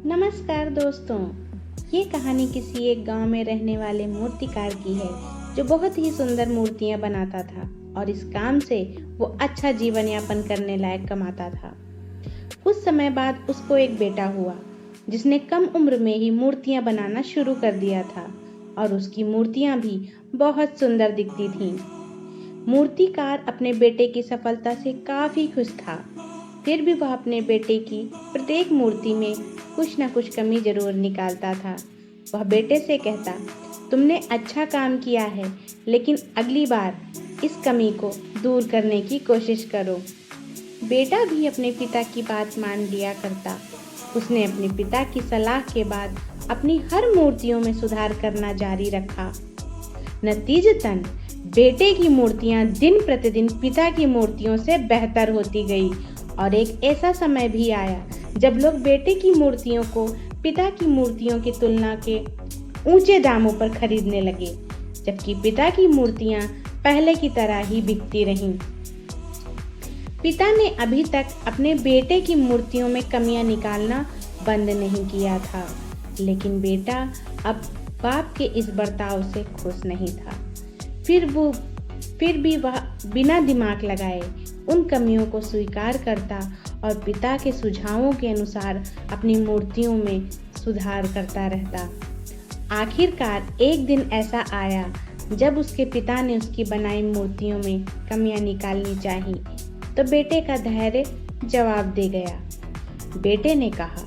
नमस्कार दोस्तों। ये कहानी किसी एक गांव में रहने वाले मूर्तिकार की है जो बहुत ही सुंदर मूर्तियां बनाता था और इस काम से वो अच्छा जीवन यापन करने लायक कमाता था। कुछ समय बाद उसको एक बेटा हुआ जिसने कम उम्र में ही मूर्तियां बनाना शुरू कर दिया था और उसकी मूर्तियां भी बहुत सुंदर दिखती थीं। मूर्तिकार अपने बेटे की सफलता से काफी खुश था। फिर भी वह अपने बेटे की प्रत्येक मूर्ति में कुछ न कुछ कमी जरूर निकालता था। वह बेटे से कहता, तुमने अच्छा काम किया है, लेकिन अगली बार इस कमी को दूर करने की कोशिश करो। बेटा भी अपने पिता की बात मान लिया करता। उसने अपने पिता की सलाह के बाद अपनी हर मूर्तियों में सुधार करना जारी रखा। नतीजतन बेटे की मूर्तियां दिन प्रतिदिन पिता की मूर्तियों से बेहतर होती गई और एक ऐसा समय भी आया जब लोग बेटे की मूर्तियों को पिता की मूर्तियों की तुलना के ऊंचे दामों पर खरीदने लगे, जबकि पिता की मूर्तियां पहले की तरह ही बिकती रहीं। पिता ने अभी तक अपने बेटे की मूर्तियों में कमियां निकालना बंद नहीं किया था, लेकिन बेटा अब बाप के इस बर्ताव से खुश नहीं था। फिर भी वह बिना दिमाग लगाए उन कमियों को स्वीकार करता और पिता के सुझावों के अनुसार अपनी मूर्तियों में सुधार करता रहता। आखिरकार एक दिन ऐसा आया जब उसके पिता ने उसकी बनाई मूर्तियों में कमियां निकालनी चाहिए, तो बेटे का धैर्य जवाब दे गया। बेटे ने कहा,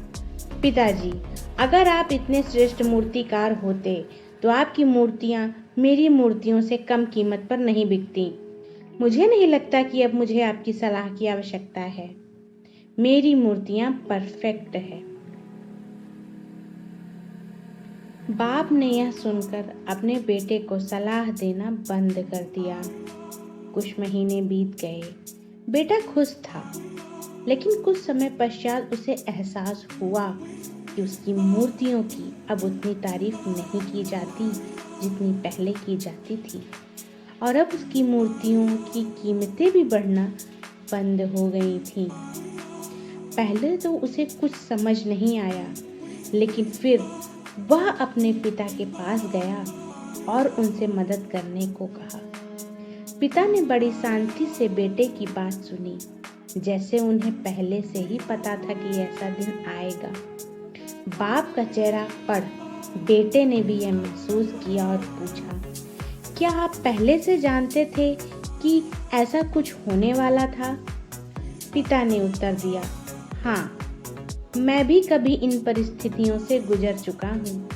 पिताजी, अगर आप इतने श्रेष्ठ मूर्तिकार होते तो आपकी मूर्तियां मेरी मूर्तियों से कम कीमत पर नहीं बिकती। मुझे नहीं लगता कि अब मुझे आपकी सलाह की आवश्यकता है। मेरी मूर्तियां परफेक्ट है। बाप ने यह सुनकर अपने बेटे को सलाह देना बंद कर दिया। कुछ महीने बीत गए। बेटा खुश था, लेकिन कुछ समय पश्चात उसे एहसास हुआ कि उसकी मूर्तियों की अब उतनी तारीफ नहीं की जाती जितनी पहले की जाती थी, और अब उसकी मूर्तियों की कीमतें भी बढ़ना बंद हो गई थीं। पहले तो उसे कुछ समझ नहीं आया, लेकिन फिर वह अपने पिता के पास गया और उनसे मदद करने को कहा। पिता ने बड़ी शांति से बेटे की बात सुनी, जैसे उन्हें पहले से ही पता था कि ऐसा दिन आएगा। बाप का चेहरा पढ़ बेटे ने भी यह महसूस किया और पूछा, क्या आप पहले से जानते थे कि ऐसा कुछ होने वाला था? पिता ने उत्तर दिया, हाँ, मैं भी कभी इन परिस्थितियों से गुजर चुका हूँ।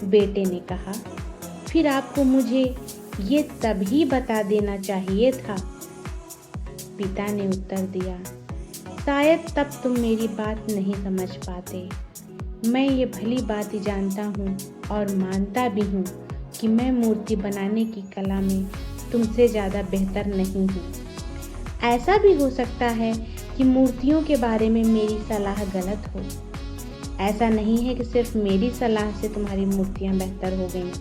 बेटे ने कहा, फिर आपको मुझे ये तभी बता देना चाहिए था। पिता ने उत्तर दिया, शायद तब तुम मेरी बात नहीं समझ पाते। मैं ये भली बात ही जानता हूँ और मानता भी हूँ कि मैं मूर्ति बनाने की कला में तुमसे ज़्यादा बेहतर नहीं हूँ। ऐसा भी हो सकता है कि मूर्तियों के बारे में मेरी सलाह गलत हो। ऐसा नहीं है कि सिर्फ मेरी सलाह से तुम्हारी मूर्तियाँ बेहतर हो गईं।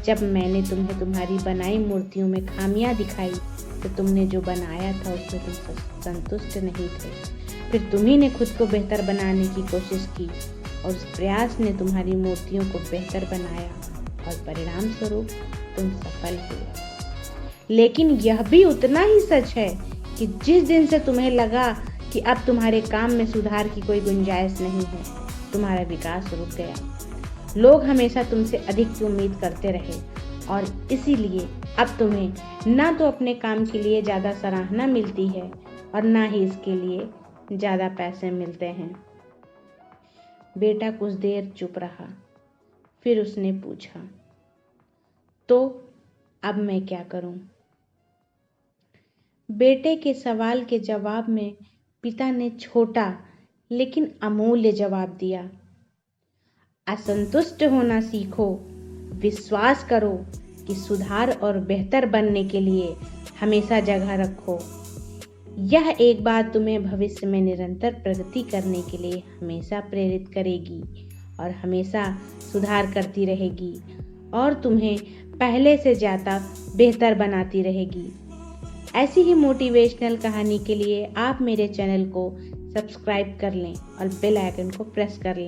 जब मैंने तुम्हें तुम्हारी बनाई मूर्तियों में खामियां दिखाई तो तुमने जो बनाया था उसमें तुम संतुष्ट नहीं थे। फिर तुम्ही ने खुद को बेहतर बनाने की कोशिश की और उस प्रयास ने तुम्हारी मूर्तियों को बेहतर बनाया और परिणाम स्वरूप तुम सफल हुए। लेकिन यह भी उतना ही सच है कि जिस दिन से तुम्हें लगा कि अब तुम्हारे काम में सुधार की कोई गुंजाइश नहीं है, तुम्हारा विकास रुक गया। लोग हमेशा तुमसे अधिक की उम्मीद करते रहे और इसीलिए अब तुम्हें ना तो अपने काम के लिए ज़्यादा सराहना मिलती है और ना ही इसके लिए ज़्यादा पैसे मिलते हैं। बेटा कुछ देर चुप रहा, फिर उसने पूछा, तो अब मैं क्या करूं? बेटे के सवाल के जवाब में पिता ने छोटा लेकिन अमूल्य जवाब दिया, असंतुष्ट होना सीखो। विश्वास करो कि सुधार और बेहतर बनने के लिए हमेशा जगह रखो। यह एक बात तुम्हें भविष्य में निरंतर प्रगति करने के लिए हमेशा प्रेरित करेगी और हमेशा सुधार करती रहेगी और तुम्हें पहले से ज़्यादा बेहतर बनाती रहेगी। ऐसी ही मोटिवेशनल कहानी के लिए आप मेरे चैनल को सब्सक्राइब कर लें और बेल आइकन को प्रेस कर लें।